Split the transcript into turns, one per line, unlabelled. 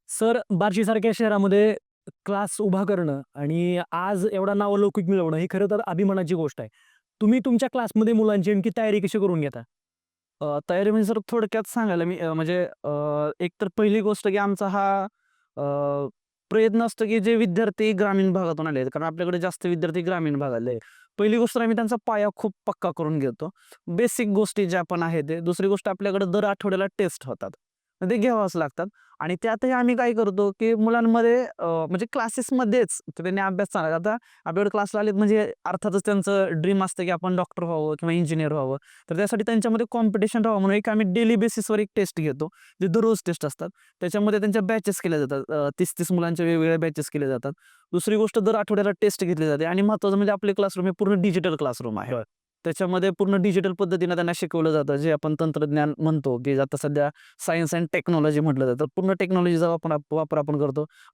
Sir, बार्शीसारख्या शहरामध्ये class उभा करणं आणि आज एवढा नावलौकिक मिळवणं ही खरं तर अभिमानाची गोष्ट आहे. तुम्ही तुमच्या क्लासमध्ये मुलांची नेमकी तयारी कशी करून घेता?
तयारी म्हणजे सर थोडक्यात सांगायला मी म्हणजे एक तर पहिली गोष्ट की आमचा हा अ, प्रयत्न असतो की जे विद्यार्थी ग्रामीण भागातून आले आहेत कारण आपल्याकडे जास्त विद्यार्थी ग्रामीण भागातले आहे. पहिली गोष्ट आम्ही त्यांचा पाया खूप पक्का करून घेतो. बेसिक गोष्टी ज्या पण आहेत ते. दुसरी गोष्ट आपल्याकडे दर आठवड्याला टेस्ट होतात. तर ते घ्यावाच लागतात आणि त्यातही आम्ही काय करतो की मुलांमध्ये म्हणजे क्लासेसमध्येच त्यांनी अभ्यास चांगला आता आपल्याकडे क्लासला आलेत म्हणजे अर्थातच त्यांचं ड्रीम असतं की आपण डॉक्टर व्हावं किंवा इंजिनिअर व्हावं. तर त्यासाठी त्यांच्यामध्ये कॉम्पिटिशन राहावं म्हणून एक आम्ही डेली बेसिसवर एक टेस्ट घेतो. जे दररोज टेस्ट असतात. त्याच्यामध्ये त्यांच्या बॅचेस केल्या जातात. 30-30 मुलांच्या वेगवेगळ्या बॅचेस केल्या जातात. दुसरी गोष्ट दर आठवड्याला टेस्ट घेतली जाते आणि महत्त्वाचं म्हणजे आपले क्लासरूम हे पूर्ण डिजिटल क्लासरूम आहे.
बरं.
त्याच्यामध्ये पूर्ण डिजिटल पद्धतीनं त्यांना शिकवलं जातं. जे आपण तंत्रज्ञान म्हणतो, की आता सध्या सायन्स अँड टेक्नॉलॉजी म्हटलं जातं. पूर्ण टेक्नॉलॉजीचा वापर आपण करतो